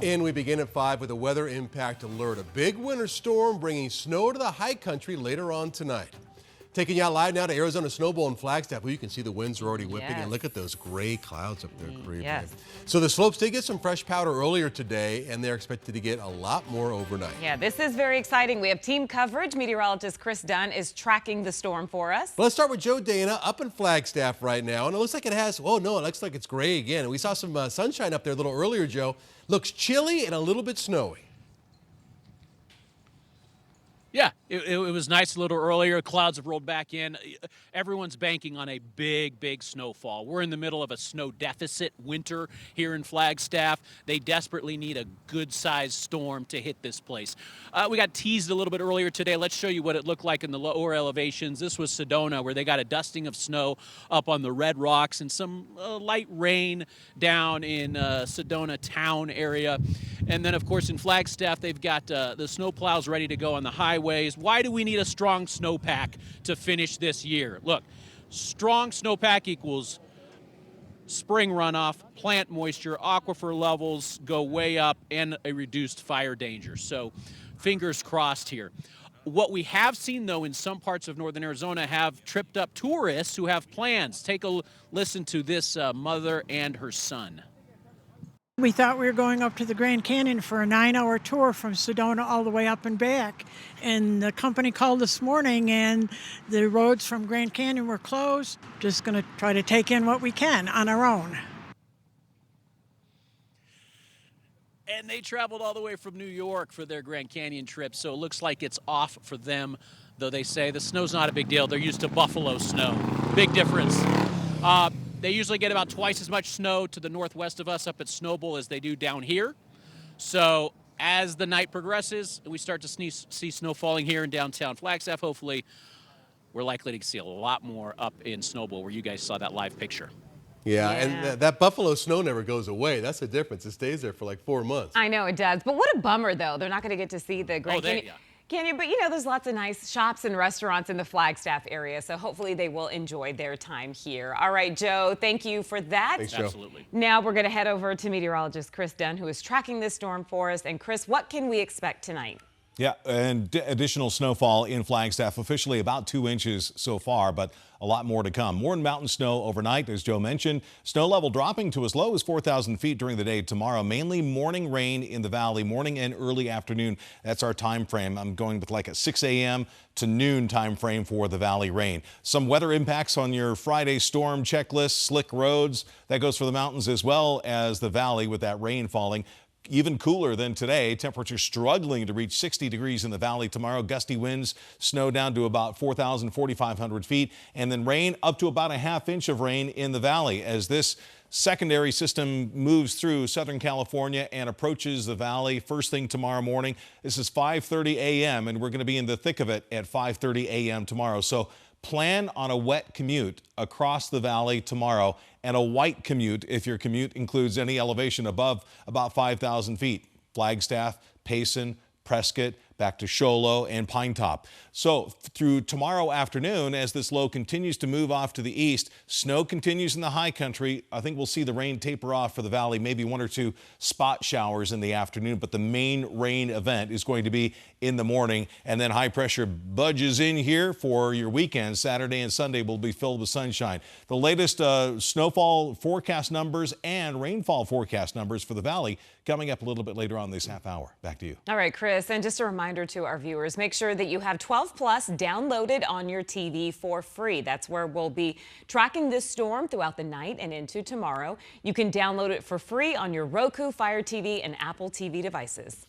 And we begin at 5 with a weather impact alert. A big winter storm bringing snow to the high country later on tonight. Taking you out live now to Arizona Snow Bowl in Flagstaff. Well, you can see the winds are already whipping, and look at those gray clouds up there creeping. Yes. So the slopes did get some fresh powder earlier today, and they're expected to get a lot more overnight. Yeah, this is very exciting. We have team coverage. Meteorologist Chris Dunn is tracking the storm for us. Well, let's start with Joe Dana up in Flagstaff right now, and it looks like it has, oh no, it looks like it's gray again. And we saw some sunshine up there a little earlier, Joe. Looks chilly and a little bit snowy. Yeah, it was nice a little earlier. Clouds have rolled back in. Everyone's banking on a big snowfall. We're in the middle of a snow deficit winter here in Flagstaff. They desperately need a good-sized storm to hit this place. We got teased a little bit earlier today. Let's show you what it looked like in the lower elevations. This was Sedona, where they got a dusting of snow up on the Red Rocks and some light rain down in Sedona town area. And then, of course, in Flagstaff, they've got the snow plows ready to go on the highways. Why do we need a strong snowpack to finish this year? Look, strong snowpack equals spring runoff, plant moisture, aquifer levels go way up, and a reduced fire danger. So fingers crossed here. What we have seen, though, in some parts of northern Arizona have tripped up tourists who have plans. Take a listen to this mother and her son. We thought we were going up to the Grand Canyon for a 9-hour tour from Sedona all the way up and back. And the company called this morning and the roads from Grand Canyon were closed. Just going to try to take in what we can on our own. And they traveled all the way from New York for their Grand Canyon trip, so it looks like it's off for them, though they say the snow's not a big deal. They're used to buffalo snow. Big difference. They usually get about twice as much snow to the northwest of us up at Snow Bowl as they do down here. So as the night progresses, we start to see snow falling here in downtown Flagstaff. Hopefully, we're likely to see a lot more up in Snow Bowl, where you guys saw that live picture. Yeah, and that buffalo snow never goes away. That's the difference. It stays there for like 4 months. I know it does. But what a bummer, though. They're not going to get to see the Grand Canyon. But, you know, there's lots of nice shops and restaurants in the Flagstaff area, so hopefully they will enjoy their time here. All right, Joe, thank you for that. Thanks, Joe. Absolutely. Now we're going to head over to meteorologist Chris Dunn, who is tracking this storm for us. And, Chris, what can we expect tonight? Yeah, and additional snowfall in Flagstaff, officially about 2 inches so far, but a lot more to come. More mountain snow overnight, as Joe mentioned. Snow level dropping to as low as 4,000 feet during the day tomorrow. Mainly morning rain in the valley, morning and early afternoon. That's our time frame. I'm going with like a 6 a.m. to noon time frame for the valley rain. Some weather impacts on your Friday storm checklist. Slick roads. That goes for the mountains as well as the valley with that rain falling. Even cooler than today. Temperatures struggling to reach 60 degrees in the valley tomorrow. Gusty winds, snow down to about 4,500 feet, and then rain up to about a ½ inch of rain in the valley as this secondary system moves through Southern California and approaches the valley first thing tomorrow morning. This is 5:30 a.m. and we're going to be in the thick of it at 5:30 a.m. tomorrow. So plan on a wet commute across the valley tomorrow and a white commute if your commute includes any elevation above about 5,000 feet. Flagstaff, Payson, Prescott, back to Show Low and Pine Top. So through tomorrow afternoon, as this low continues to move off to the east, snow continues in the high country. I think we'll see the rain taper off for the valley, maybe 1 or 2 spot showers in the afternoon, but the main rain event is going to be in the morning, and then high pressure budges in here for your weekend. Saturday and Sunday will be filled with sunshine. The latest snowfall forecast numbers and rainfall forecast numbers for the valley coming up a little bit later on this half hour. Back to you. All right, Chris, and just a reminder to our viewers, make sure that you have 12 Plus downloaded on your TV for free. That's where we'll be tracking this storm throughout the night and into tomorrow. You can download it for free on your Roku, Fire TV, and Apple TV devices.